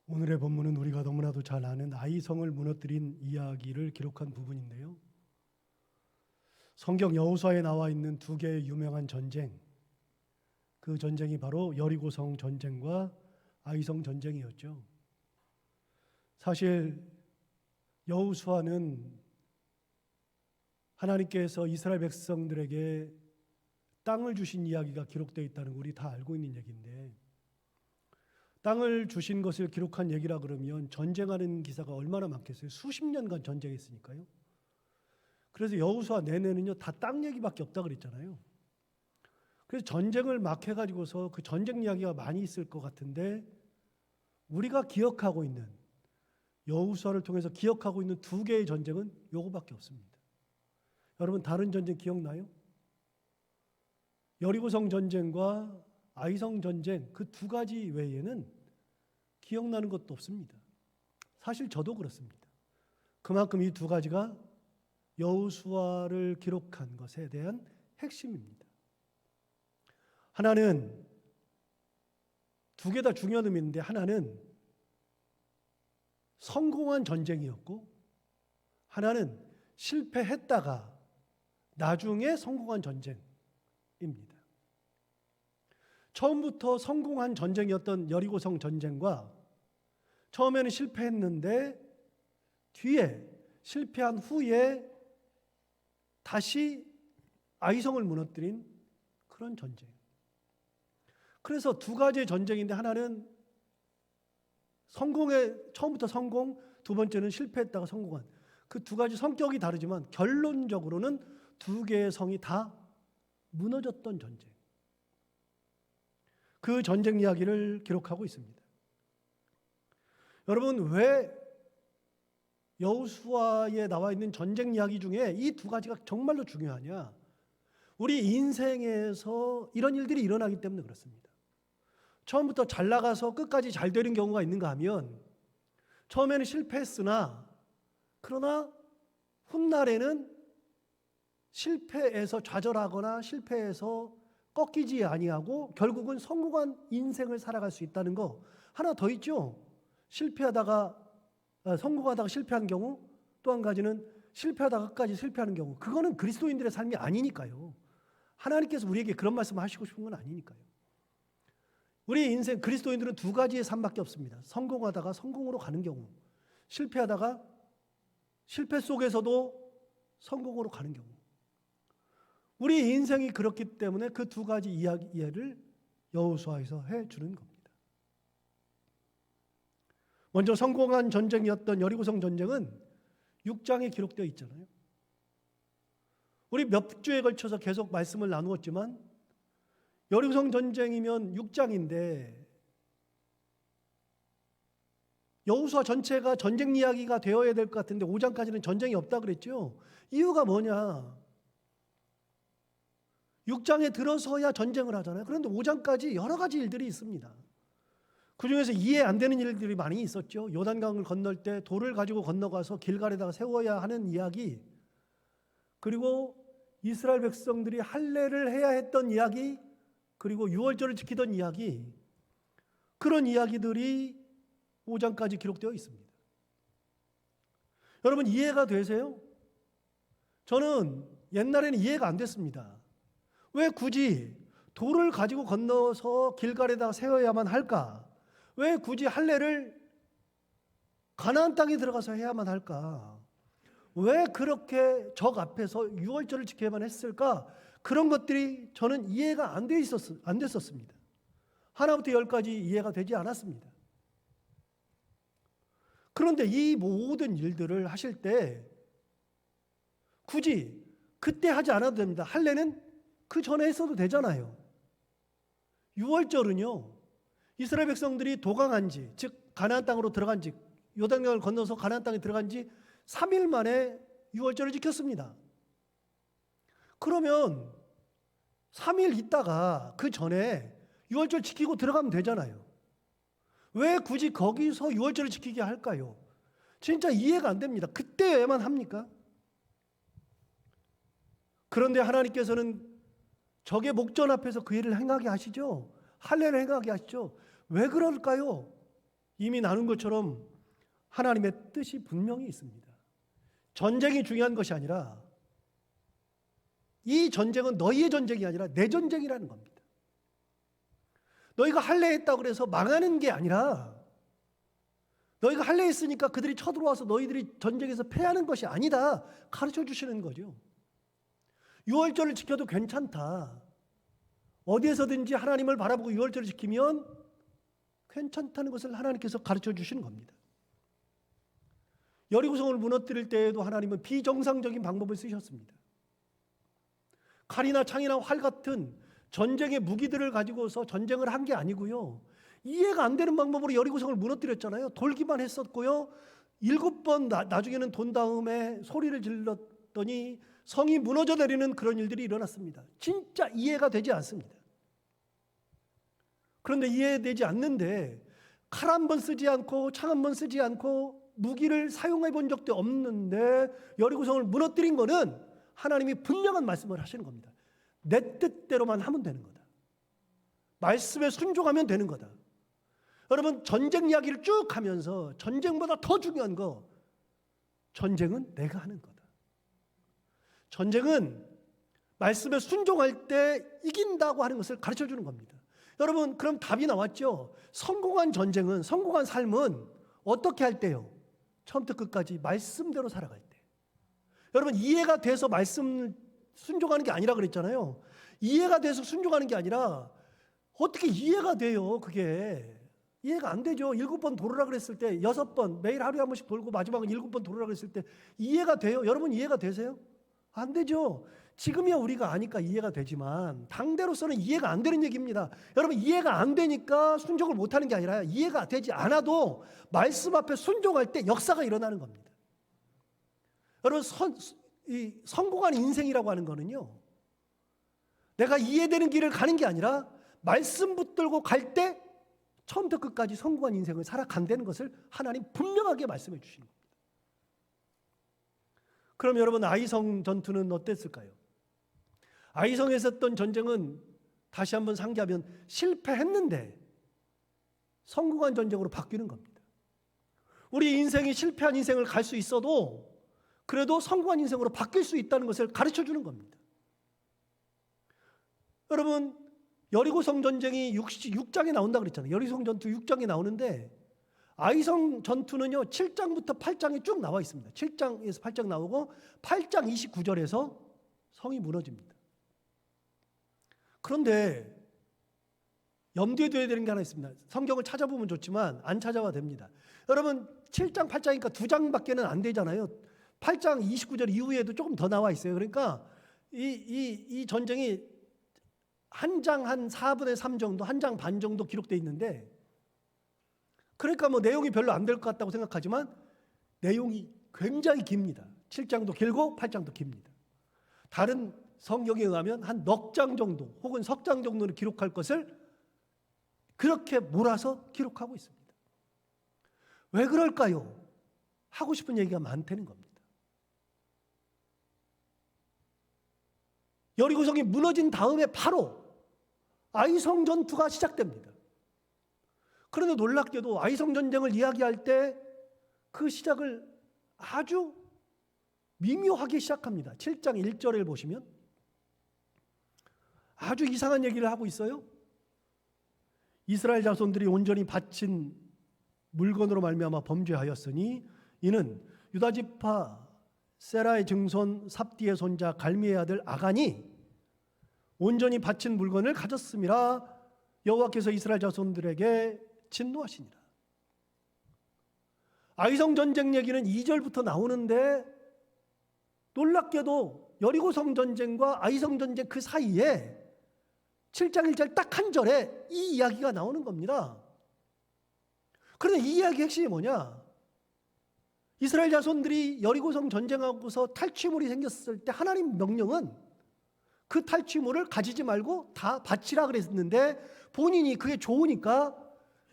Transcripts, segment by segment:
오늘의 본문은 우리가 너무나도 잘 아는 아이성을 무너뜨린 이야기를 기록한 부분인데요. 성경 여호수아에 나와 있는 두 개의 유명한 전쟁, 그 전쟁이 바로 여리고성 전쟁과 아이성 전쟁이었죠. 사실 여호수아는 하나님께서 이스라엘 백성들에게 땅을 주신 이야기가 기록되어 있다는 거 우리 다 알고 있는 얘기인데, 땅을 주신 것을 기록한 얘기라 그러면 전쟁하는 기사가 얼마나 많겠어요? 수십 년간 전쟁했으니까요. 그래서 여호수아 내내는요 다 땅 얘기밖에 없다 그랬잖아요. 그래서 전쟁을 막 해가지고서 그 전쟁 이야기가 많이 있을 것 같은데, 우리가 기억하고 있는, 여호수아를 통해서 기억하고 있는 두 개의 전쟁은 요거밖에 없습니다. 여러분 다른 전쟁 기억나요? 여리고성 전쟁과 아이성 전쟁, 그 두 가지 외에는 기억나는 것도 없습니다. 사실 저도 그렇습니다. 그만큼 이 두 가지가 여호수아를 기록한 것에 대한 핵심입니다. 하나는 두 개 다 중요한 의미인데, 하나는 성공한 전쟁이었고 하나는 실패했다가 나중에 성공한 전쟁입니다. 처음부터 성공한 전쟁이었던 여리고성 전쟁과 처음에는 실패했는데 뒤에 실패한 후에 다시 아이성을 무너뜨린 그런 전쟁. 그래서 두 가지의 전쟁인데, 하나는 처음부터 성공, 두 번째는 실패했다가 성공한, 그 두 가지 성격이 다르지만 결론적으로는 두 개의 성이 다 무너졌던 전쟁. 그 전쟁 이야기를 기록하고 있습니다. 여러분, 왜 여호수아에 나와 있는 전쟁 이야기 중에 이 두 가지가 정말로 중요하냐? 우리 인생에서 이런 일들이 일어나기 때문에 그렇습니다. 처음부터 잘 나가서 끝까지 잘 되는 경우가 있는가 하면, 처음에는 실패했으나 그러나 훗날에는 실패해서 좌절하거나 실패해서 꺾이지 아니하고 결국은 성공한 인생을 살아갈 수 있다는 거 하나 더 있죠. 성공하다가 실패한 경우, 또 한 가지는 실패하다가 끝까지 실패하는 경우. 그거는 그리스도인들의 삶이 아니니까요. 하나님께서 우리에게 그런 말씀을 하시고 싶은 건 아니니까요. 우리 인생 그리스도인들은 두 가지의 삶밖에 없습니다. 성공하다가 성공으로 가는 경우, 실패하다가 실패 속에서도 성공으로 가는 경우. 우리 인생이 그렇기 때문에 그 두 가지 이야기를 여호수아에서 해주는 겁니다. 먼저 성공한 전쟁이었던 여리고성 전쟁은 6장에 기록되어 있잖아요. 우리 몇 주에 걸쳐서 계속 말씀을 나누었지만, 여리고성 전쟁이면 6장인데 여호수아 전체가 전쟁 이야기가 되어야 될 것 같은데 5장까지는 전쟁이 없다 그랬죠. 이유가 뭐냐? 6장에 들어서야 전쟁을 하잖아요. 그런데 5장까지 여러 가지 일들이 있습니다. 그 중에서 이해 안 되는 일들이 많이 있었죠. 요단강을 건널 때 돌을 가지고 건너가서 길갈에다가 세워야 하는 이야기, 그리고 이스라엘 백성들이 할례를 해야 했던 이야기, 그리고 유월절을 지키던 이야기, 그런 이야기들이 5장까지 기록되어 있습니다. 여러분 이해가 되세요? 저는 옛날에는 이해가 안 됐습니다. 왜 굳이 돌을 가지고 건너서 길갈에다가 세워야만 할까? 왜 굳이 할례를 가나안 땅에 들어가서 해야만 할까? 왜 그렇게 적 앞에서 유월절을 지켜야만 했을까? 그런 것들이 저는 이해가 안 됐었습니다. 하나부터 열까지 이해가 되지 않았습니다. 그런데 이 모든 일들을 하실 때 굳이 그때 하지 않아도 됩니다. 할례는 그 전에 했어도 되잖아요. 유월절은요, 이스라엘 백성들이 도강한 지, 즉 가나안 땅으로 들어간 지, 요단강을 건너서 가나안 땅에 들어간 지 3일 만에 유월절을 지켰습니다. 그러면 3일 있다가 그 전에 유월절 지키고 들어가면 되잖아요. 왜 굳이 거기서 유월절을 지키게 할까요? 진짜 이해가 안 됩니다. 그때에만 합니까? 그런데 하나님께서는 적의 목전 앞에서 그 일을 행하게 하시죠. 할례를 행하게 하시죠. 왜 그럴까요? 이미 나눈 것처럼 하나님의 뜻이 분명히 있습니다. 전쟁이 중요한 것이 아니라 이 전쟁은 너희의 전쟁이 아니라 내 전쟁이라는 겁니다. 너희가 할례했다고 해서 망하는 게 아니라 너희가 할례했으니까 그들이 쳐들어와서 너희들이 전쟁에서 패하는 것이 아니다 가르쳐 주시는 거죠. 유월절을 지켜도 괜찮다. 어디에서든지 하나님을 바라보고 유월절을 지키면 괜찮다는 것을 하나님께서 가르쳐 주시는 겁니다. 여리고성을 무너뜨릴 때에도 하나님은 비정상적인 방법을 쓰셨습니다. 칼이나 창이나 활 같은 전쟁의 무기들을 가지고서 전쟁을 한 게 아니고요. 이해가 안 되는 방법으로 여리고성을 무너뜨렸잖아요. 돌기만 했었고요. 7번 나중에는 돈 다음에 소리를 질렀더니 성이 무너져 내리는 그런 일들이 일어났습니다. 진짜 이해가 되지 않습니다. 그런데 이해되지 않는데 칼 한 번 쓰지 않고 창 한 번 쓰지 않고 무기를 사용해 본 적도 없는데 여리고성을 무너뜨린 거는 하나님이 분명한 말씀을 하시는 겁니다. 내 뜻대로만 하면 되는 거다. 말씀에 순종하면 되는 거다. 여러분, 전쟁 이야기를 쭉 하면서 전쟁보다 더 중요한 거, 전쟁은 내가 하는 거다. 전쟁은 말씀에 순종할 때 이긴다고 하는 것을 가르쳐 주는 겁니다. 여러분, 그럼 답이 나왔죠? 성공한 전쟁은, 성공한 삶은 어떻게 할 때요? 처음부터 끝까지 말씀대로 살아갈 때. 여러분, 이해가 돼서 말씀 순종하는 게 아니라 그랬잖아요. 이해가 돼서 순종하는 게 아니라 어떻게 이해가 돼요? 그게 이해가 안 되죠. 7번 돌으라 그랬을 때 6번, 매일 하루에 한 번씩 돌고 마지막은 7번 돌으라 그랬을 때 이해가 돼요? 여러분, 이해가 되세요? 안 되죠. 지금이야 우리가 아니까 이해가 되지만 당대로서는 이해가 안 되는 얘기입니다. 여러분, 이해가 안 되니까 순종을 못하는 게 아니라 이해가 되지 않아도 말씀 앞에 순종할 때 역사가 일어나는 겁니다. 여러분, 성공한 인생이라고 하는 거는요, 내가 이해되는 길을 가는 게 아니라 말씀 붙들고 갈 때 처음부터 끝까지 성공한 인생을 살아간다는 것을 하나님 분명하게 말씀해 주신 겁니다. 그럼 여러분, 아이성 전투는 어땠을까요? 아이성에서 했던 전쟁은 다시 한번 상기하면 실패했는데 성공한 전쟁으로 바뀌는 겁니다. 우리 인생이 실패한 인생을 갈 수 있어도 그래도 성공한 인생으로 바뀔 수 있다는 것을 가르쳐 주는 겁니다. 여러분, 여리고성 전쟁이 6장에 나온다고 그랬잖아요. 여리고성 전투 6장에 나오는데 아이성 전투는요 7장부터 8장에 쭉 나와 있습니다. 7장에서 8장 나오고 8장 29절에서 성이 무너집니다. 그런데 염두에 둬야 되는 게 하나 있습니다. 성경을 찾아보면 좋지만 안 찾아봐도 됩니다. 여러분, 7장 8장이니까 2장밖에는 안 되잖아요. 8장 29절 이후에도 조금 더 나와 있어요. 그러니까 이 전쟁이 한 장 한 4분의 3 정도, 한 장 반 정도 기록되어 있는데, 그러니까 뭐 내용이 별로 안 될 것 같다고 생각하지만 내용이 굉장히 깁니다. 7장도 길고 8장도 깁니다. 다른 성경에 의하면 한 넉 장 정도 혹은 석 장 정도를 기록할 것을 그렇게 몰아서 기록하고 있습니다. 왜 그럴까요? 하고 싶은 얘기가 많다는 겁니다. 여리고성이 무너진 다음에 바로 아이성 전투가 시작됩니다. 그런데 놀랍게도 아이성 전쟁을 이야기할 때 그 시작을 아주 미묘하게 시작합니다. 7장 1절을 보시면 아주 이상한 얘기를 하고 있어요. 이스라엘 자손들이 온전히 바친 물건으로 말미암아 범죄하였으니 이는 유다 지파 세라의 증손 삽디의 손자 갈미의 아들 아간이 온전히 바친 물건을 가졌음이라 여호와께서 이스라엘 자손들에게 진노하시니라. 아이성 전쟁 얘기는 2절부터 나오는데 놀랍게도 여리고성 전쟁과 아이성 전쟁 그 사이에 7장 1절 딱 한 절에 이 이야기가 나오는 겁니다. 그런데 이 이야기의 핵심이 뭐냐? 이스라엘 자손들이 여리고성 전쟁하고서 탈취물이 생겼을 때 하나님 명령은 그 탈취물을 가지지 말고 다 바치라 그랬는데 본인이 그게 좋으니까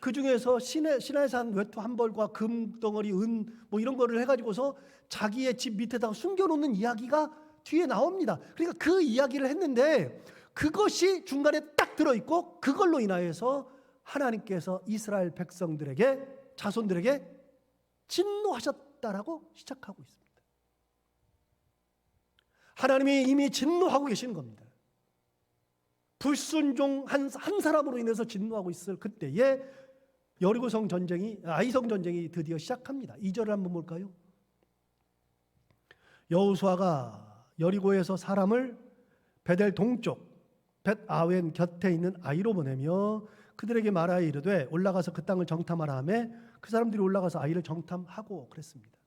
그 중에서 시내산 외투 한 벌과 금덩어리, 은 뭐 이런 거를 해가지고서 자기의 집 밑에다가 숨겨놓는 이야기가 뒤에 나옵니다. 그러니까 그 이야기를 했는데 그것이 중간에 딱 들어있고 그걸로 인하여서 하나님께서 이스라엘 백성들에게 자손들에게 진노하셨다라고 시작하고 있습니다. 하나님이 이미 진노하고 계시는 겁니다. 불순종 한 사람으로 인해서 진노하고 있을 그때에 여리고성 전쟁이, 아이성 전쟁이 드디어 시작합니다. 2절을 한번 볼까요? 여호수아가 여리고에서 사람을 베델 동쪽 벳아웬 곁에 있는 아이로 보내며 그들에게 말하여 이르되 올라가서 그 땅을 정탐하라 하매 그 사람들이 올라가서 아이를 정탐하고 그랬습니다.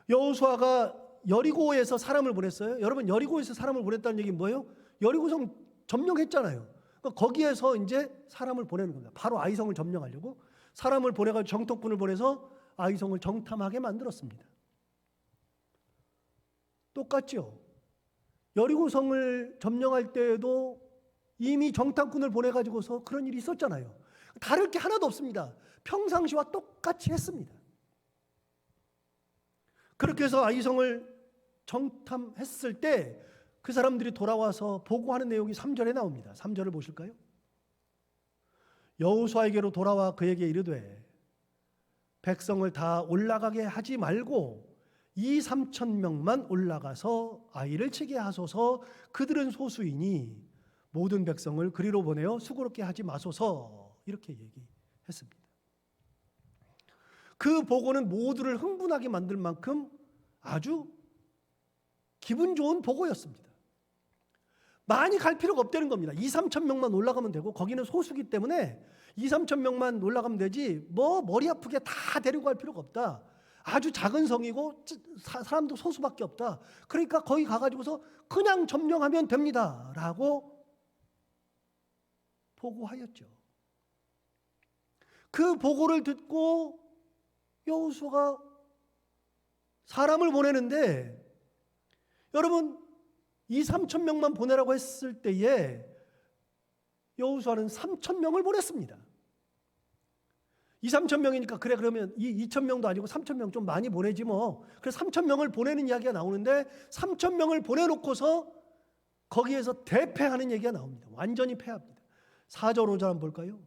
여호수아가 여리고에서 사람을 보냈어요. 여러분, 여리고에서 사람을 보냈다는 얘기는 뭐예요? 여리고성 점령했잖아요. 그러니까 거기에서 이제 사람을 보내는 겁니다. 바로 아이성을 점령하려고 사람을 보내가지고 정통꾼을 보내서 아이성을 정탐하게 만들었습니다. 똑같죠. 여리고성을 점령할 때에도 이미 정탐꾼을 보내가지고서 그런 일이 있었잖아요. 다를 게 하나도 없습니다. 평상시와 똑같이 했습니다. 그렇게 해서 아이성을 정탐했을 때 그 사람들이 돌아와서 보고하는 내용이 3절에 나옵니다. 3절을 보실까요? 여호수아에게로 돌아와 그에게 이르되 백성을 다 올라가게 하지 말고 2,3,000명만 올라가서 아이를 치게 하소서. 그들은 소수이니 모든 백성을 그리로 보내어 수고롭게 하지 마소서. 이렇게 얘기했습니다. 그 보고는 모두를 흥분하게 만들 만큼 아주 기분 좋은 보고였습니다. 많이 갈 필요가 없다는 겁니다. 2,3,000명만 올라가면 되고 거기는 소수기 때문에 2,3,000명만 올라가면 되지 뭐 머리 아프게 다 데리고 갈 필요가 없다. 아주 작은 성이고 사람도 소수밖에 없다. 그러니까 거기 가가지고서 그냥 점령하면 됩니다 라고 보고하였죠. 그 보고를 듣고 여호수아가 사람을 보내는데 여러분 2,3,000명만 보내라고 했을 때에 여호수아는 3,000명을 보냈습니다. 2,3,000명이니까 그래 그러면 2,000명도 아니고 3,000명 좀 많이 보내지 뭐. 그래서 3,000명을 보내는 이야기가 나오는데 3,000명을 보내놓고서 거기에서 대패하는 얘기가 나옵니다. 완전히 패합니다. 4절 5절 한번 볼까요?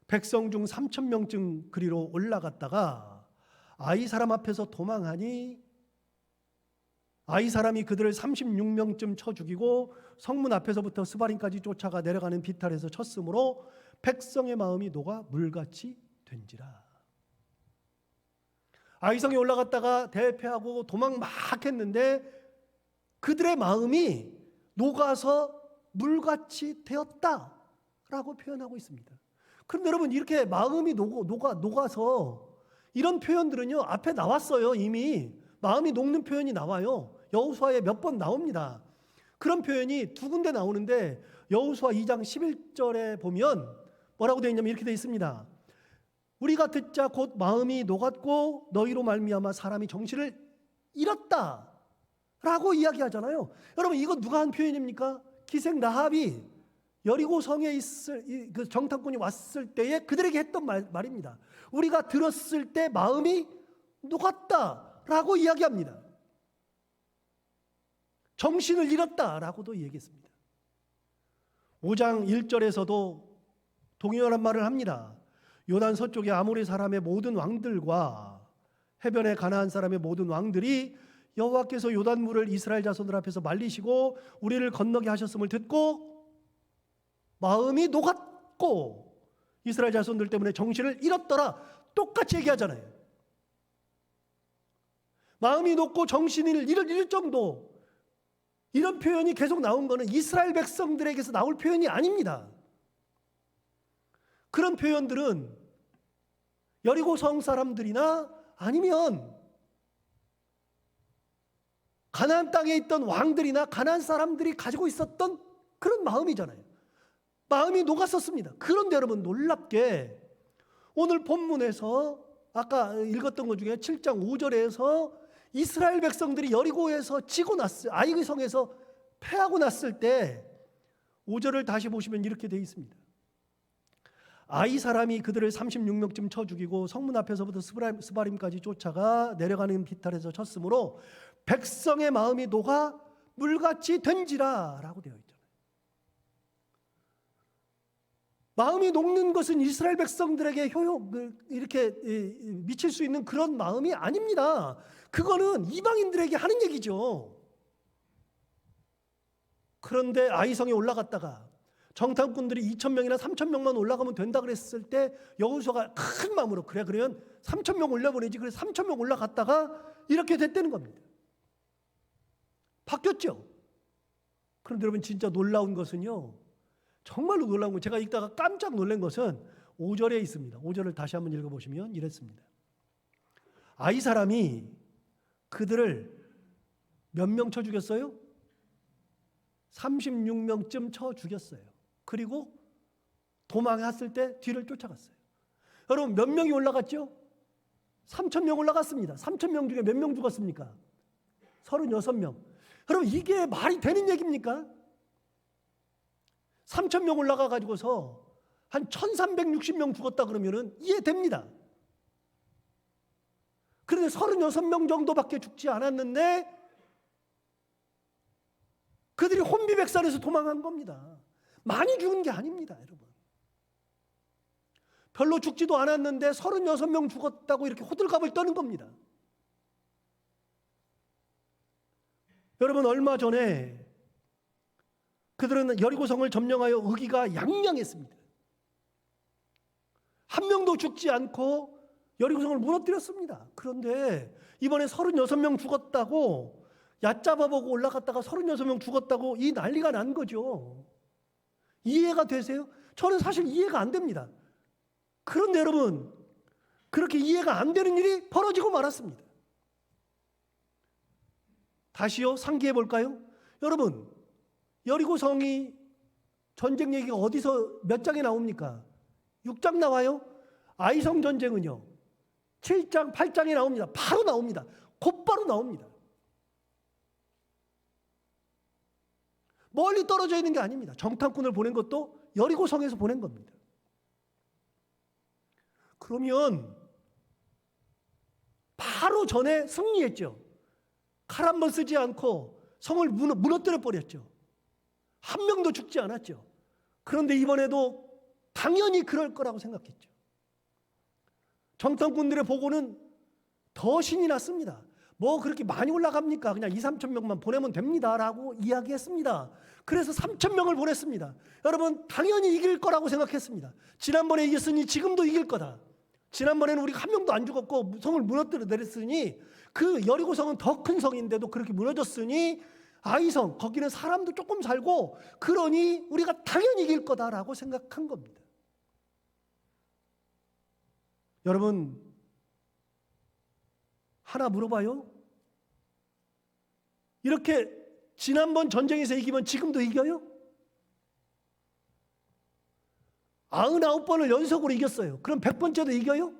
백성 중 3,000명쯤 그리로 올라갔다가 아이 사람 앞에서 도망하니 아이 사람이 그들을 36명쯤 쳐 죽이고 성문 앞에서부터 스바림까지 쫓아가 내려가는 비탈에서 쳤으므로 백성의 마음이 녹아 물같이 된지라. 아이성에 올라갔다가 대패하고 도망 막 했는데 그들의 마음이 녹아서 물같이 되었다라고 표현하고 있습니다. 그런데 여러분, 이렇게 마음이 녹아서 이런 표현들은요 앞에 나왔어요. 이미 마음이 녹는 표현이 나와요. 여호수아에 몇 번 나옵니다. 그런 표현이 두 군데 나오는데 여호수아 2장 11절에 보면 뭐라고 되어 있냐면 이렇게 되어 있습니다. 우리가 듣자 곧 마음이 녹았고 너희로 말미암아 사람이 정신을 잃었다 라고 이야기하잖아요. 여러분, 이거 누가 한 표현입니까? 기생 라합이 여리고 성에 있을 그 정탐꾼이 왔을 때에 그들에게 했던 말입니다. 우리가 들었을 때 마음이 녹았다라고 이야기합니다. 정신을 잃었다라고도 얘기했습니다. 5장 1절에서도 동일한 말을 합니다. 요단 서쪽의 아모리 사람의 모든 왕들과 해변의 가나안 사람의 모든 왕들이 여호와께서 요단물을 이스라엘 자손들 앞에서 말리시고 우리를 건너게 하셨음을 듣고 마음이 녹았고 이스라엘 자손들 때문에 정신을 잃었더라. 똑같이 얘기하잖아요. 마음이 녹고 정신을 잃을 정도, 이런 표현이 계속 나온 거는 이스라엘 백성들에게서 나올 표현이 아닙니다. 그런 표현들은 여리고성 사람들이나 아니면 가나안 땅에 있던 왕들이나 가나안 사람들이 가지고 있었던 그런 마음이잖아요. 마음이 녹았었습니다. 그런데 여러분, 놀랍게 오늘 본문에서 아까 읽었던 것 중에 7장 5절에서 이스라엘 백성들이 여리고에서 지고 났어요. 아이 성에서 패하고 났을 때 5절을 다시 보시면 이렇게 되어 있습니다. 아이 사람이 그들을 36명쯤 쳐 죽이고 성문 앞에서부터 스바림까지 쫓아가 내려가는 비탈에서 쳤으므로 백성의 마음이 녹아 물같이 된지라 라고 되어 있잖아요. 마음이 녹는 것은 이스라엘 백성들에게 이렇게 미칠 수 있는 그런 마음이 아닙니다. 그거는 이방인들에게 하는 얘기죠. 그런데 아이성에 올라갔다가 정탐꾼들이 2,000명이나 3,000명만 올라가면 된다 그랬을 때 여호수아가 큰 마음으로 그래 그러면 3,000명 올려보내지. 그래서 3,000명 올라갔다가 이렇게 됐다는 겁니다. 바뀌었죠. 그런데 여러분 진짜 놀라운 것은요, 정말로 놀라운 건 제가 읽다가 깜짝 놀란 것은 5절에 있습니다. 5절을 다시 한번 읽어보시면 이랬습니다. 아이 사람이 그들을 몇 명 쳐 죽였어요? 36명쯤 쳐 죽였어요. 그리고 도망했을 때 뒤를 쫓아갔어요. 여러분 몇 명이 올라갔죠? 3,000명 올라갔습니다. 3,000명 중에 몇 명 죽었습니까? 36명. 여러분 이게 말이 되는 얘기입니까? 3,000명 올라가 가지고서 한 1,360명 죽었다 그러면은 이해됩니다. 그런데 36명 정도밖에 죽지 않았는데 그들이 혼비백산에서 도망한 겁니다. 많이 죽은 게 아닙니다, 여러분. 별로 죽지도 않았는데 36명 죽었다고 이렇게 호들갑을 떠는 겁니다. 여러분 얼마 전에 그들은 여리고성을 점령하여 의기가 양양했습니다. 한 명도 죽지 않고 여리고성을 무너뜨렸습니다. 그런데 이번에 36명 죽었다고 얕잡아보고 올라갔다가 36명 죽었다고 이 난리가 난 거죠. 이해가 되세요? 저는 사실 이해가 안 됩니다. 그런데 여러분 그렇게 이해가 안 되는 일이 벌어지고 말았습니다. 다시요 상기해 볼까요? 여러분 여리고성이 전쟁 얘기가 어디서 몇 장에 나옵니까? 6장 나와요? 아이성 전쟁은요 7장 8장에 나옵니다. 바로 나옵니다. 곧바로 나옵니다. 멀리 떨어져 있는 게 아닙니다. 정탐꾼을 보낸 것도 여리고성에서 보낸 겁니다. 그러면 바로 전에 승리했죠. 칼 한 번 쓰지 않고 성을 무너뜨려 버렸죠. 한 명도 죽지 않았죠. 그런데 이번에도 당연히 그럴 거라고 생각했죠. 정탐꾼들의 보고는 더 신이 났습니다. 뭐 그렇게 많이 올라갑니까? 그냥 2, 3천 명만 보내면 됩니다 라고 이야기했습니다. 그래서 3천 명을 보냈습니다. 여러분 당연히 이길 거라고 생각했습니다. 지난번에 이겼으니 지금도 이길 거다. 지난번에는 우리가 한 명도 안 죽었고 성을 무너뜨려 내렸으니 그 여리고성은 더 큰 성인데도 그렇게 무너졌으니 아이성 거기는 사람도 조금 살고 그러니 우리가 당연히 이길 거다라고 생각한 겁니다. 여러분 하나 물어봐요. 이렇게 지난번 전쟁에서 이기면 지금도 이겨요? 99번을 연속으로 이겼어요. 그럼 100번째도 이겨요?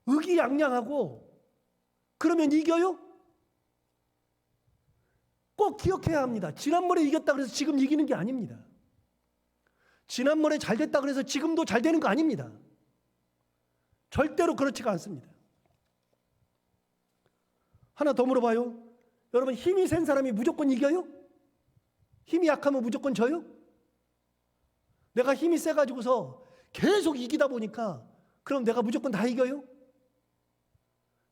의기양양하고 그러면 이겨요? 꼭 기억해야 합니다. 지난번에 이겼다 그래서 지금 이기는 게 아닙니다. 지난번에 잘 됐다 그래서 지금도 잘 되는 거 아닙니다. 절대로 그렇지가 않습니다. 하나 더 물어봐요. 여러분 힘이 센 사람이 무조건 이겨요? 힘이 약하면 무조건 져요? 내가 힘이 세가지고서 계속 이기다 보니까 그럼 내가 무조건 다 이겨요?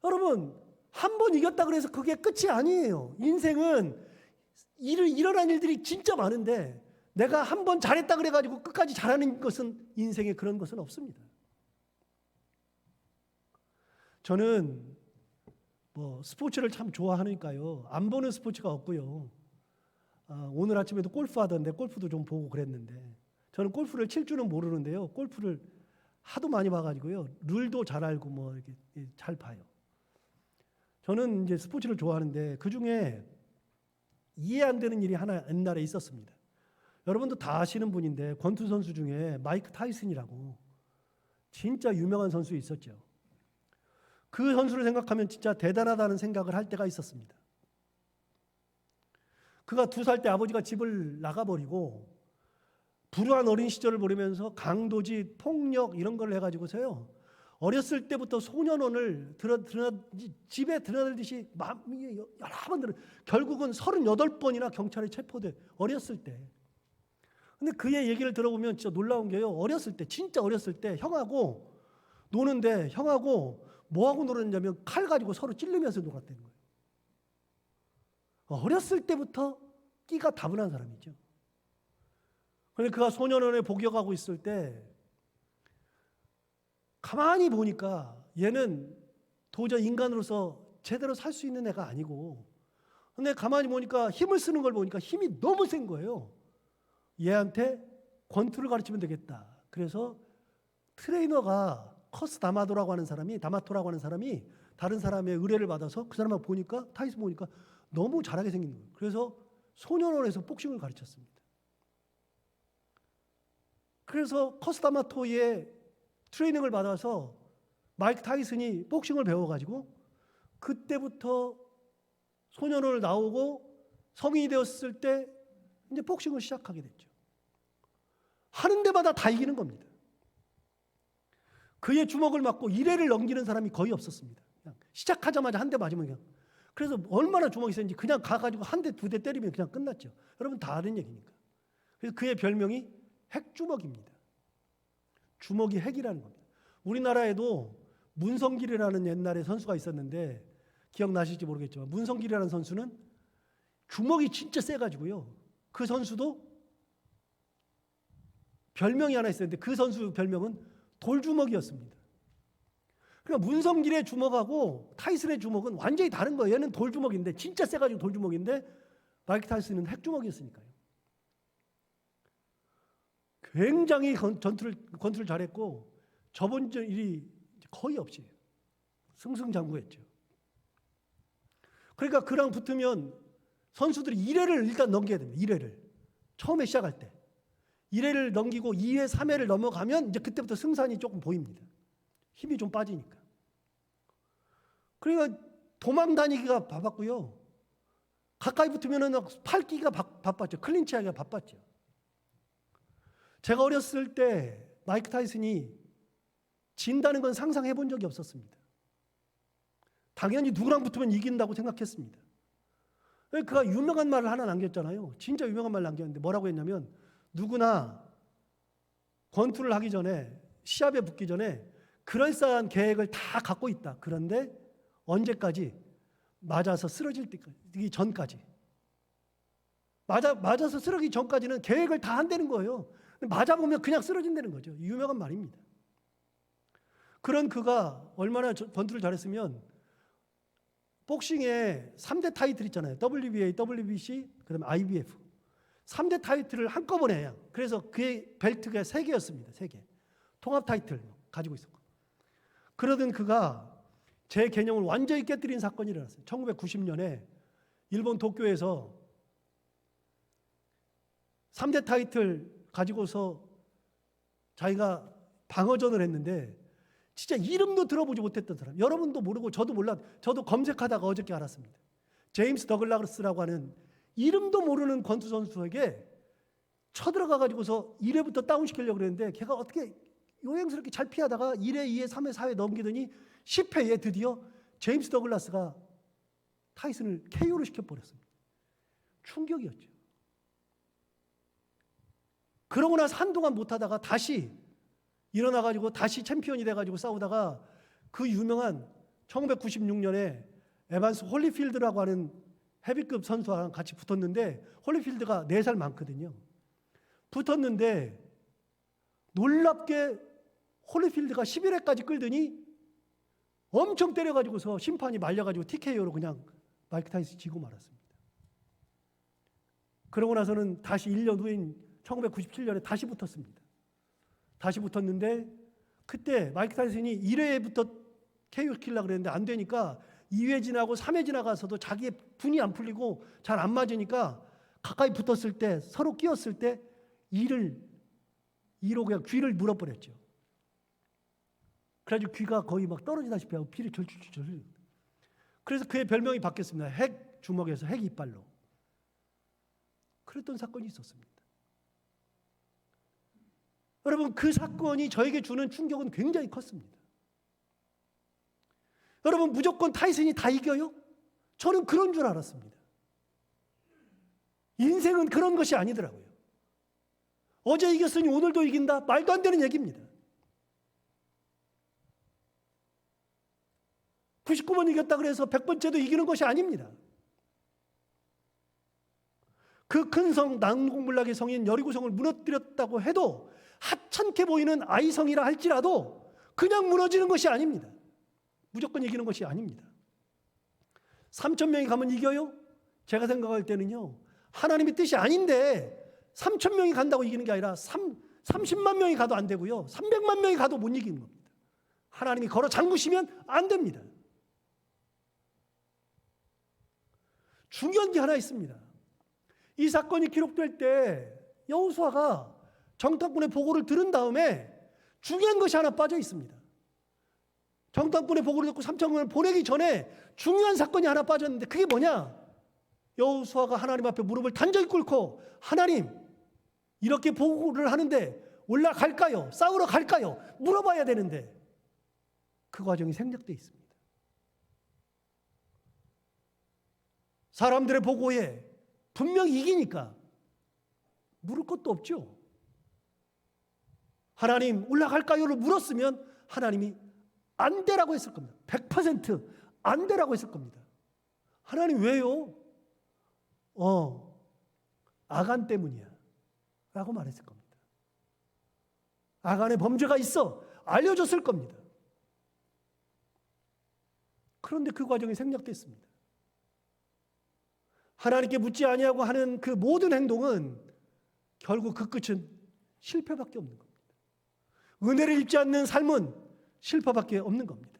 여러분 한 번 이겼다 그래서 그게 끝이 아니에요. 인생은 일어난 일들이 진짜 많은데 내가 한 번 잘했다 그래가지고 끝까지 잘하는 것은 인생에 그런 것은 없습니다. 저는 스포츠를 참 좋아하니까요. 안 보는 스포츠가 없고요. 오늘 아침에도 골프 하던데 골프도 좀 보고 그랬는데 저는 골프를 칠 줄은 모르는데요. 골프를 하도 많이 봐가지고요. 룰도 잘 알고 이렇게 잘 봐요. 저는 이제 스포츠를 좋아하는데 그 중에 이해 안 되는 일이 하나 옛날에 있었습니다. 여러분도 다 아시는 분인데 권투 선수 중에 마이크 타이슨이라고 진짜 유명한 선수 있었죠. 그 선수를 생각하면 진짜 대단하다는 생각을 할 때가 있었습니다. 그가 2살 때 아버지가 집을 나가버리고 불우한 어린 시절을 보내면서 강도짓, 폭력 이런 걸 해가지고서요. 어렸을 때부터 소년원을 집에 드나들듯이 여러 번 결국은 38번이나 경찰에 체포돼. 어렸을 때. 근데 그의 얘기를 들어보면 진짜 놀라운 게요. 어렸을 때, 진짜 어렸을 때 형하고 노는데 형하고 뭐하고 놀았냐면 칼 가지고 서로 찔르면서 놀았다는 거예요. 어렸을 때부터 끼가 다분한 사람이죠. 그런데 그가 소년원에 복역하고 있을 때 가만히 보니까 얘는 도저히 인간으로서 제대로 살 수 있는 애가 아니고, 근데 가만히 보니까 힘을 쓰는 걸 보니까 힘이 너무 센 거예요. 얘한테 권투를 가르치면 되겠다. 그래서 트레이너가 커스 다마토라고 하는 사람이 다른 사람의 의뢰를 받아서 그 사람을 보니까 타이슨 보니까 너무 잘하게 생긴 거예요. 그래서 소년원에서 복싱을 가르쳤습니다. 그래서 커스 다마토의 트레이닝을 받아서 마이크 타이슨이 복싱을 배워가지고 그때부터 소년원을 나오고 성인이 되었을 때 이제 복싱을 시작하게 됐죠. 하는 데마다 다 이기는 겁니다. 그의 주먹을 맞고 1회를 넘기는 사람이 거의 없었습니다. 그냥 시작하자마자 한 대 맞으면 그냥. 그래서 얼마나 주먹이 센지 그냥 가가지고 한 대, 두 대 때리면 그냥 끝났죠. 여러분 다 아는 얘기니까. 그래서 그의 별명이 핵주먹입니다. 주먹이 핵이라는 겁니다. 우리나라에도 문성길이라는 옛날에 선수가 있었는데 기억나실지 모르겠지만 문성길이라는 선수는 주먹이 진짜 세가지고요. 그 선수도 별명이 하나 있었는데 그 선수 별명은 돌주먹이었습니다. 그러니까 문성길의 주먹하고 타이슨의 주먹은 완전히 다른 거예요. 얘는 돌주먹인데 진짜 세가지고 돌주먹인데 마이크 타이슨은 핵주먹이었으니까요. 굉장히 권투를 잘했고 접은 일이 거의 없이 승승장구했죠. 그러니까 그랑 붙으면 선수들이 1회를 일단 넘겨야 됩니다. 1회를. 처음에 시작할 때. 1회를 넘기고 2회, 3회를 넘어가면 이제 그때부터 승산이 조금 보입니다. 힘이 좀 빠지니까. 그러니까 도망 다니기가 바빴고요. 가까이 붙으면 팔기가 바빴죠. 클린치하기가 바빴죠. 제가 어렸을 때 마이크 타이슨이 진다는 건 상상해 본 적이 없었습니다. 당연히 누구랑 붙으면 이긴다고 생각했습니다. 그가 유명한 말을 하나 남겼잖아요. 진짜 유명한 말을 남겼는데 뭐라고 했냐면 누구나 권투를 하기 전에 시합에 붙기 전에 그럴싸한 계획을 다 갖고 있다. 그런데 언제까지? 맞아서 쓰러질 때까지, 전까지. 맞아서 쓰러지기 전까지는 계획을 다 한다는 거예요. 맞아보면 그냥 쓰러진다는 거죠. 유명한 말입니다. 그런 그가 얼마나 권투를 잘했으면 복싱에 3대 타이틀 있잖아요. WBA, WBC, 그다음에 IBF. 3대 타이틀을 한꺼번에 해요. 그래서 그의 벨트가 3개였습니다. 3개. 통합 타이틀 가지고 있었고. 그러던 그가 제 개념을 완전히 깨뜨린 사건이 일어났어요. 1990년에 일본 도쿄에서 3대 타이틀 가지고서 자기가 방어전을 했는데 진짜 이름도 들어보지 못했던 사람. 여러분도 모르고 저도 저도 검색하다가 어저께 알았습니다. 제임스 더글라스라고 하는 이름도 모르는 권투 선수에게 쳐들어가 가지고서 1회부터 다운시키려고 그랬는데 걔가 어떻게 요행스럽게 잘 피하다가 1회, 2회, 3회, 4회 넘기더니 10회에 드디어 제임스 더글라스가 타이슨을 KO를 시켜버렸습니다. 충격이었죠. 그러고 나서 한동안 못하다가 다시 일어나가지고 다시 챔피언이 돼가지고 싸우다가 그 유명한 1996년에 에반스 홀리필드라고 하는 헤비급 선수랑 같이 붙었는데 홀리필드가 4살 많거든요. 붙었는데 놀랍게 홀리필드가 11회까지 끌더니 엄청 때려가지고서 심판이 말려가지고 TKO로 그냥 마이크 타이슨이 지고 말았습니다. 그러고 나서는 다시 1년 후인 1997년에 다시 붙었습니다. 다시 붙었는데 그때 마이크 타이슨이 1회부터 KO 시키려고 그랬는데 안 되니까 2회 지나고 3회 지나가서도 자기의 분이 안 풀리고 잘 안 맞으니까 가까이 붙었을 때 서로 끼었을 때 이로 그냥 귀를 물어버렸죠. 그래가지고 귀가 거의 막 떨어지다시피 하고 피를 절줄줄. 그래서 그의 별명이 바뀌었습니다. 핵 주먹에서 핵 이빨로. 그랬던 사건이 있었습니다. 여러분 그 사건이 저에게 주는 충격은 굉장히 컸습니다. 여러분, 무조건 타이슨이 다 이겨요? 저는 그런 줄 알았습니다. 인생은 그런 것이 아니더라고요. 어제 이겼으니 오늘도 이긴다? 말도 안 되는 얘기입니다. 99번 이겼다 그래서 100번째도 이기는 것이 아닙니다. 그 큰 성, 난공불락의 성인 여리고성을 무너뜨렸다고 해도 하찮게 보이는 아이성이라 할지라도 그냥 무너지는 것이 아닙니다. 무조건 이기는 것이 아닙니다. 3,000명이 가면 이겨요? 제가 생각할 때는요, 하나님의 뜻이 아닌데 3,000명이 간다고 이기는 게 아니라 30만 명이 가도 안 되고요, 300만 명이 가도 못 이기는 겁니다. 하나님이 걸어 잠그시면 안 됩니다. 중요한 게 하나 있습니다. 이 사건이 기록될 때 여호수아가 정탐꾼의 보고를 들은 다음에 중요한 것이 하나 빠져 있습니다. 정탐꾼의 보고를 듣고 3,000명을 보내기 전에 중요한 사건이 하나 빠졌는데 그게 뭐냐? 여호수아가 하나님 앞에 무릎을 단정히 꿇고, 하나님, 이렇게 보고를 하는데 올라갈까요? 싸우러 갈까요? 물어봐야 되는데 그 과정이 생략되어 있습니다. 사람들의 보고에 분명히 이기니까 물을 것도 없죠. 하나님, 올라갈까요를 물었으면 하나님이 안 되라고 했을 겁니다. 100% 안 되라고 했을 겁니다. 하나님 왜요? 아간 때문이야 라고 말했을 겁니다. 아간의 범죄가 있어 알려줬을 겁니다. 그런데 그 과정이 생략됐습니다. 하나님께 묻지 아니하고 하는 그 모든 행동은 결국 그 끝은 실패밖에 없는 겁니다. 은혜를 입지 않는 삶은 실패밖에 없는 겁니다.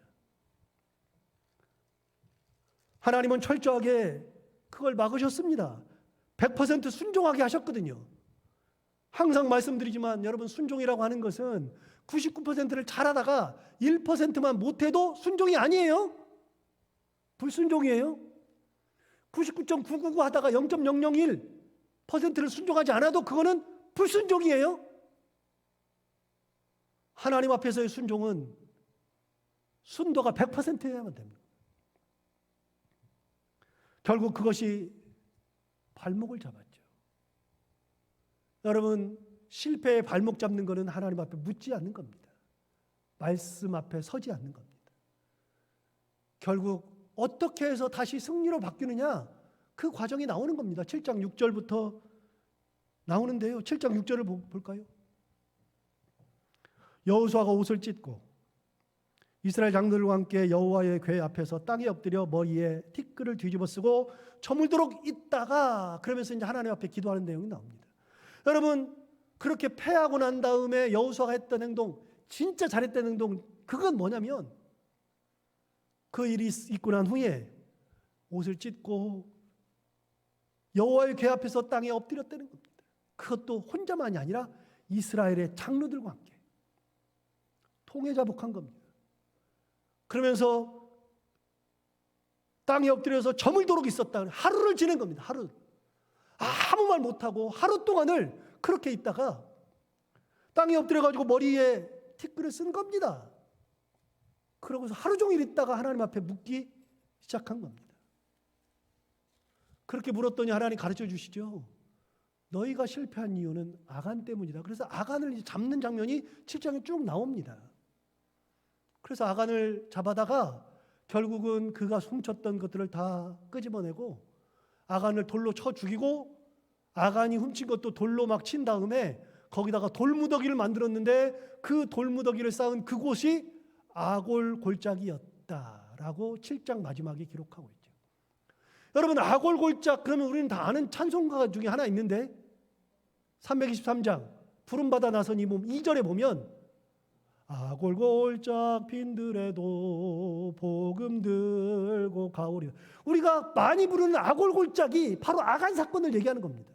하나님은 철저하게 그걸 막으셨습니다. 100% 순종하게 하셨거든요. 항상 말씀드리지만 여러분, 순종이라고 하는 것은 99%를 잘하다가 1%만 못해도 순종이 아니에요. 불순종이에요. 99.999 하다가 0.001%를 순종하지 않아도 그거는 불순종이에요. 하나님 앞에서의 순종은 순도가 100%여야만 됩니다. 결국 그것이 발목을 잡았죠. 여러분, 실패의 발목 잡는 것은 하나님 앞에 묻지 않는 겁니다. 말씀 앞에 서지 않는 겁니다. 결국 어떻게 해서 다시 승리로 바뀌느냐, 그 과정이 나오는 겁니다. 7장 6절부터 나오는데요. 7장 6절을 볼까요? 여호수아가 옷을 찢고 이스라엘 장로들과 함께 여호와의 궤 앞에서 땅에 엎드려 머리에 티끌을 뒤집어 쓰고 저물도록 있다가, 그러면서 이제 하나님 앞에 기도하는 내용이 나옵니다. 여러분, 그렇게 패하고 난 다음에 여호수아가 했던 행동, 진짜 잘했던 행동, 그건 뭐냐면 그 일이 있고 난 후에 옷을 찢고 여호와의 궤 앞에서 땅에 엎드렸다는 겁니다. 그것도 혼자만이 아니라 이스라엘의 장로들과 함께 통회자복한 겁니다. 그러면서 땅에 엎드려서 저물도록 있었다. 하루를 지낸 겁니다. 하루. 아무 말 못하고 하루 동안을 그렇게 있다가 땅에 엎드려가지고 머리에 티끌을 쓴 겁니다. 그러고서 하루 종일 있다가 하나님 앞에 묻기 시작한 겁니다. 그렇게 물었더니 하나님 가르쳐 주시죠. 너희가 실패한 이유는 아간 때문이다. 그래서 아간을 이제 잡는 장면이 7장에 쭉 나옵니다. 그래서 아간을 잡아다가 결국은 그가 훔쳤던 것들을 다 끄집어내고 아간을 돌로 쳐 죽이고, 아간이 훔친 것도 돌로 막 친 다음에 거기다가 돌무더기를 만들었는데 그 돌무더기를 쌓은 그곳이 아골 골짜기였다라고 7장 마지막에 기록하고 있죠. 여러분, 아골 골짜, 그러면 우리는 다 아는 찬송가 중에 하나 있는데 323장 푸른바다 나선 이 몸 2절에 보면 아골 골짝 빈들에도 복음 들고 가오리. 우리가 많이 부르는 아골 골짝이 바로 아간 사건을 얘기하는 겁니다.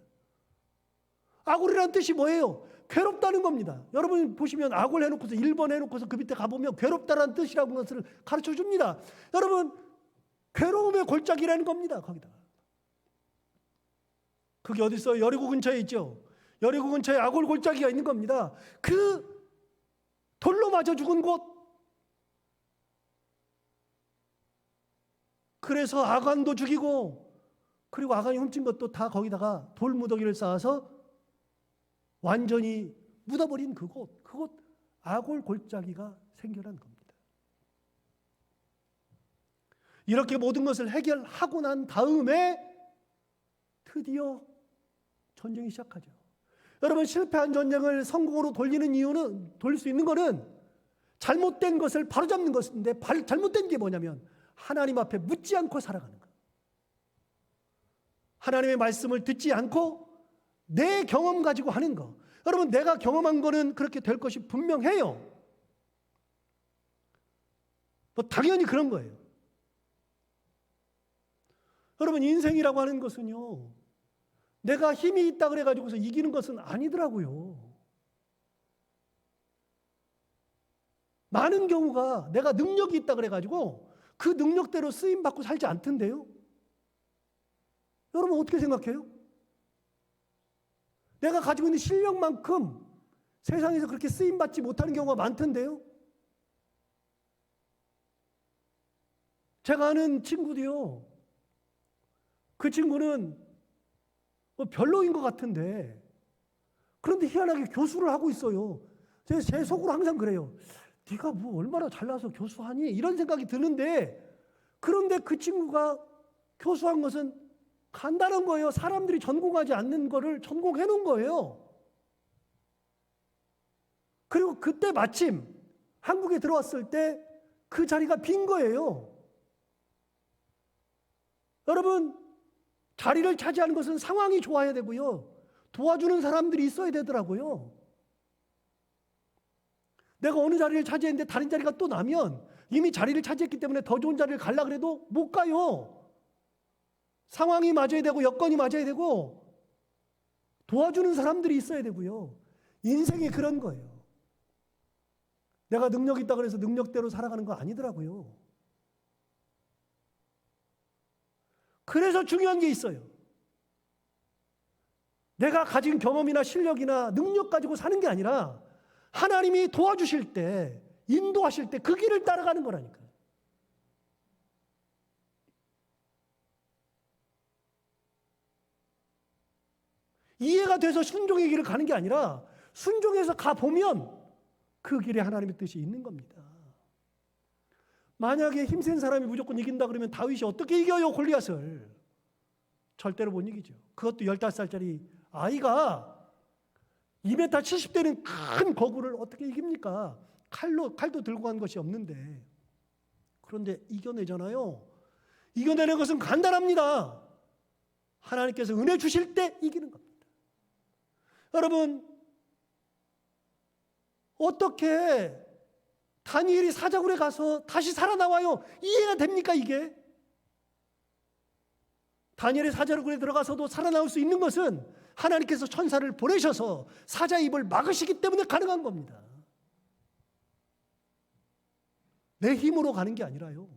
아골이라는 뜻이 뭐예요? 괴롭다는 겁니다. 여러분 보시면 아골 해놓고서 1번 해놓고서 그 밑에 가보면 괴롭다라는 뜻이라는 것을 가르쳐 줍니다. 여러분, 괴로움의 골짜기라는 겁니다. 거기다. 그게 어디 있어요? 여리고 근처에 있죠. 여리고 근처에 아골 골짜기가 있는 겁니다. 그 돌로 맞아 죽은 곳, 그래서 아간도 죽이고, 그리고 아간이 훔친 것도 다 거기다가 돌무더기를 쌓아서 완전히 묻어버린 그곳 아골 골짜기가 생겨난 겁니다. 이렇게 모든 것을 해결하고 난 다음에 드디어 전쟁이 시작하죠. 여러분, 실패한 전쟁을 성공으로 돌릴 수 있는 것은 잘못된 것을 바로잡는 것인데, 잘못된 게 뭐냐면 하나님 앞에 묻지 않고 살아가는 것. 하나님의 말씀을 듣지 않고 내 경험 가지고 하는 것. 여러분, 내가 경험한 거는 그렇게 될 것이 분명해요. 당연히 그런 거예요. 여러분, 인생이라고 하는 것은요, 내가 힘이 있다 그래가지고서 이기는 것은 아니더라고요. 많은 경우가 내가 능력이 있다 그래가지고 그 능력대로 쓰임받고 살지 않던데요. 여러분, 어떻게 생각해요? 내가 가지고 있는 실력만큼 세상에서 그렇게 쓰임받지 못하는 경우가 많던데요. 제가 아는 친구도요, 그 친구는 별로인 것 같은데, 그런데 희한하게 교수를 하고 있어요. 제 속으로 항상 그래요. 네가 뭐 얼마나 잘나서 교수하니? 이런 생각이 드는데, 그런데 그 친구가 교수한 것은 간단한 거예요. 사람들이 전공하지 않는 거를 전공해 놓은 거예요. 그리고 그때 마침 한국에 들어왔을 때 그 자리가 빈 거예요. 여러분, 자리를 차지하는 것은 상황이 좋아야 되고요, 도와주는 사람들이 있어야 되더라고요. 내가 어느 자리를 차지했는데 다른 자리가 또 나면 이미 자리를 차지했기 때문에 더 좋은 자리를 가려고 해도 못 가요. 상황이 맞아야 되고 여건이 맞아야 되고 도와주는 사람들이 있어야 되고요. 인생이 그런 거예요. 내가 능력이 있다고 해서 능력대로 살아가는 거 아니더라고요. 그래서 중요한 게 있어요. 내가 가진 경험이나 실력이나 능력 가지고 사는 게 아니라 하나님이 도와주실 때, 인도하실 때 그 길을 따라가는 거라니까요. 이해가 돼서 순종의 길을 가는 게 아니라 순종해서 가보면 그 길에 하나님의 뜻이 있는 겁니다. 만약에 힘센 사람이 무조건 이긴다 그러면 다윗이 어떻게 이겨요, 골리앗을? 절대로 못 이기죠. 그것도 15살짜리 아이가 2m 70대는 큰 거구를 어떻게 이깁니까? 칼도 들고 간 것이 없는데. 그런데 이겨내잖아요. 이겨내는 것은 간단합니다. 하나님께서 은혜 주실 때 이기는 겁니다. 여러분, 어떻게 다니엘이 사자굴에 가서 다시 살아나와요? 이해가 됩니까, 이게? 다니엘이 사자굴에 들어가서도 살아나올 수 있는 것은 하나님께서 천사를 보내셔서 사자 입을 막으시기 때문에 가능한 겁니다. 내 힘으로 가는 게 아니라요,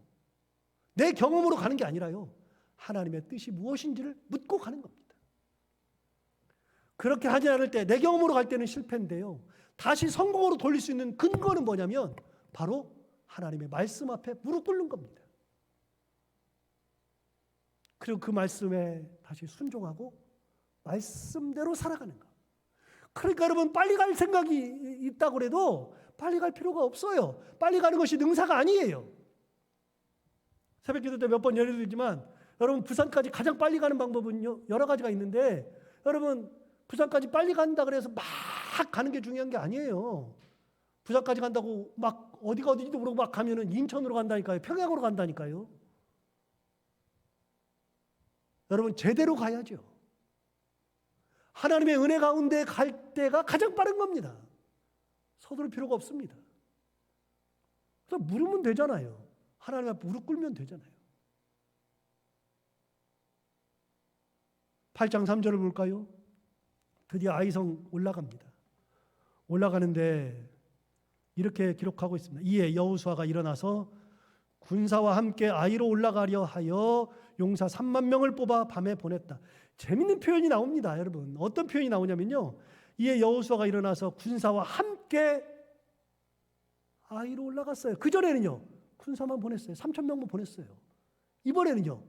내 경험으로 가는 게 아니라요, 하나님의 뜻이 무엇인지를 묻고 가는 겁니다. 그렇게 하지 않을 때, 내 경험으로 갈 때는 실패인데요, 다시 성공으로 돌릴 수 있는 근거는 뭐냐면 바로 하나님의 말씀 앞에 무릎 꿇는 겁니다. 그리고 그 말씀에 다시 순종하고 말씀대로 살아가는 것. 그러니까 여러분, 빨리 갈 생각이 있다고 해도 빨리 갈 필요가 없어요. 빨리 가는 것이 능사가 아니에요. 새벽기도 때 몇 번 예를 들지만, 여러분, 부산까지 가장 빨리 가는 방법은요, 여러 가지가 있는데, 여러분, 부산까지 빨리 간다 그래서 막 가는 게 중요한 게 아니에요. 부산까지 간다고 막 어디가 어디지도 모르고 막 가면은 인천으로 간다니까요, 평양으로 간다니까요. 여러분, 제대로 가야죠. 하나님의 은혜 가운데 갈 때가 가장 빠른 겁니다. 서두를 필요가 없습니다. 그래서 물으면 되잖아요. 하나님 앞에 무릎 꿇으면 되잖아요. 8장 3절을 볼까요? 드디어 아이성 올라갑니다. 올라가는데 이렇게 기록하고 있습니다. 이에 여호수아가 일어나서 군사와 함께 아이로 올라가려 하여 용사 3만 명을 뽑아 밤에 보냈다. 재밌는 표현이 나옵니다, 여러분. 어떤 표현이 나오냐면요, 이에 여호수아가 일어나서 군사와 함께 아이로 올라갔어요. 그전에는요, 군사만 보냈어요. 3,000명만 보냈어요. 이번에는요,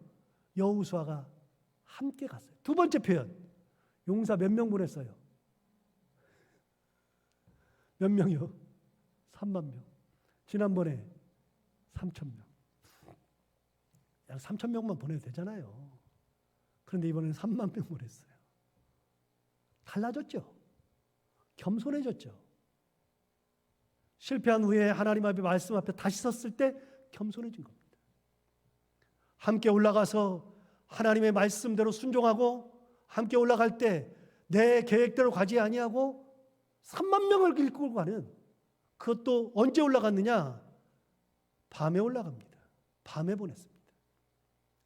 여호수아가 함께 갔어요. 두 번째 표현, 용사 몇 명 보냈어요? 몇 명이요? 3만 명. 지난번에 3천 명. 약 3천 명만 보내도 되잖아요. 그런데 이번에는 3만 명 보냈어요. 달라졌죠? 겸손해졌죠? 실패한 후에 하나님 앞에 말씀 앞에 다시 섰을 때 겸손해진 겁니다. 함께 올라가서 하나님의 말씀대로 순종하고 함께 올라갈 때 내 계획대로 가지 아니하고 3만 명을 이끌고 가는, 그것도 언제 올라갔느냐? 밤에 올라갑니다. 밤에 보냈습니다.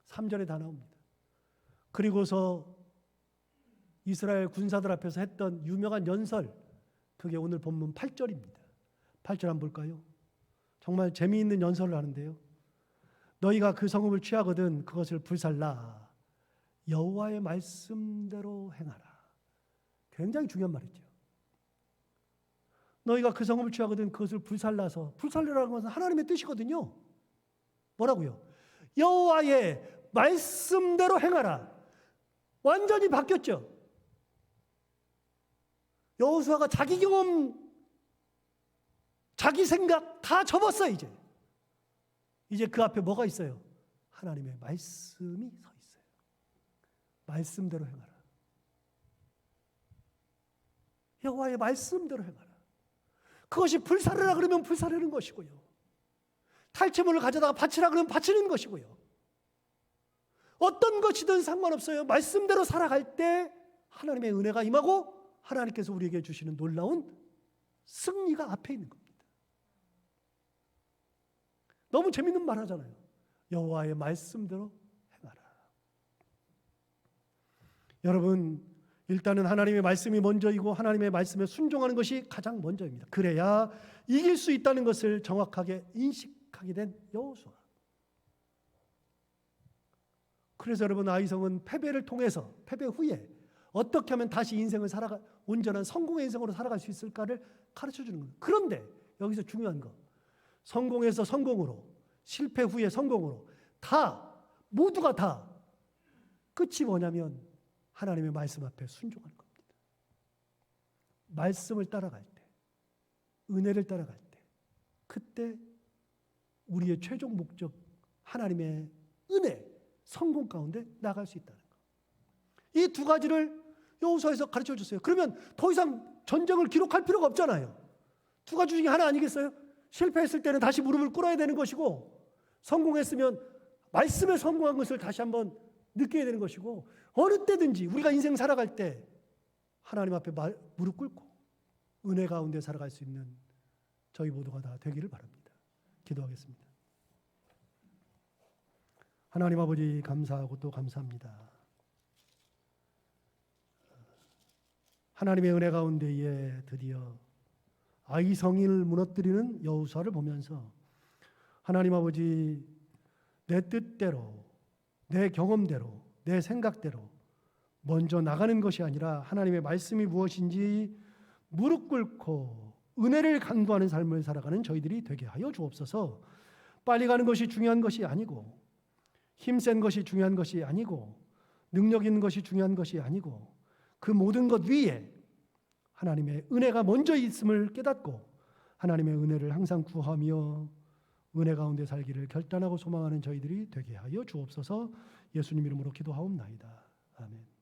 3절에 다 나옵니다. 그리고서 이스라엘 군사들 앞에서 했던 유명한 연설, 그게 오늘 본문 8절입니다. 8절 한번 볼까요? 정말 재미있는 연설을 하는데요. 너희가 그 성읍을 취하거든 그것을 불살라 여호와의 말씀대로 행하라. 굉장히 중요한 말이죠. 너희가 그 성읍을 취하거든 그것을 불살라서, 불살라라는 것은 하나님의 뜻이거든요. 뭐라고요? 여호와의 말씀대로 행하라. 완전히 바뀌었죠. 여호수아가 자기 경험, 자기 생각 다 접었어요. 이제 그 앞에 뭐가 있어요? 하나님의 말씀이 서 있어요. 말씀대로 행하라. 여호와의 말씀대로 행하라. 그것이 불사르라 그러면 불사르는 것이고요. 탈취물을 가져다가 바치라 그러면 바치는 것이고요. 어떤 것이든 상관없어요. 말씀대로 살아갈 때 하나님의 은혜가 임하고 하나님께서 우리에게 주시는 놀라운 승리가 앞에 있는 겁니다. 너무 재밌는 말 하잖아요. 여호와의 말씀대로 행하라. 여러분, 일단은 하나님의 말씀이 먼저이고 하나님의 말씀에 순종하는 것이 가장 먼저입니다. 그래야 이길 수 있다는 것을 정확하게 인식하게 된 여호수아. 그래서 여러분, 아이성은 패배를 통해서, 패배 후에 어떻게 하면 다시 인생을 온전한 성공의 인생으로 살아갈 수 있을까를 가르쳐 주는 겁니다. 그런데 여기서 중요한 거, 성공에서 성공으로, 실패 후에 성공으로, 모두가 다 끝이 뭐냐면 하나님의 말씀 앞에 순종하는 겁니다. 말씀을 따라갈 때, 은혜를 따라갈 때, 그때 우리의 최종 목적 하나님의 은혜, 성공 가운데 나갈 수 있다는 것. 이 두 가지를 여호수아에서 가르쳐 줬어요. 그러면 더 이상 전쟁을 기록할 필요가 없잖아요. 두 가지 중에 하나 아니겠어요? 실패했을 때는 다시 무릎을 꿇어야 되는 것이고, 성공했으면 말씀에 성공한 것을 다시 한번 느껴야 되는 것이고, 어느 때든지 우리가 인생 살아갈 때 하나님 앞에 무릎 꿇고 은혜 가운데 살아갈 수 있는 저희 모두가 다 되기를 바랍니다. 기도하겠습니다. 하나님 아버지, 감사하고 또 감사합니다. 하나님의 은혜 가운데에 드디어 아이성을 무너뜨리는 여호수아를 보면서 하나님 아버지, 내 뜻대로, 내 경험대로, 내 생각대로 먼저 나가는 것이 아니라 하나님의 말씀이 무엇인지 무릎 꿇고 은혜를 간구하는 삶을 살아가는 저희들이 되게 하여 주옵소서. 빨리 가는 것이 중요한 것이 아니고, 힘센 것이 중요한 것이 아니고, 능력 있는 것이 중요한 것이 아니고, 그 모든 것 위에 하나님의 은혜가 먼저 있음을 깨닫고 하나님의 은혜를 항상 구하며 은혜 가운데 살기를 결단하고 소망하는 저희들이 되게 하여 주옵소서. 예수님 이름으로 기도하옵나이다. 아멘.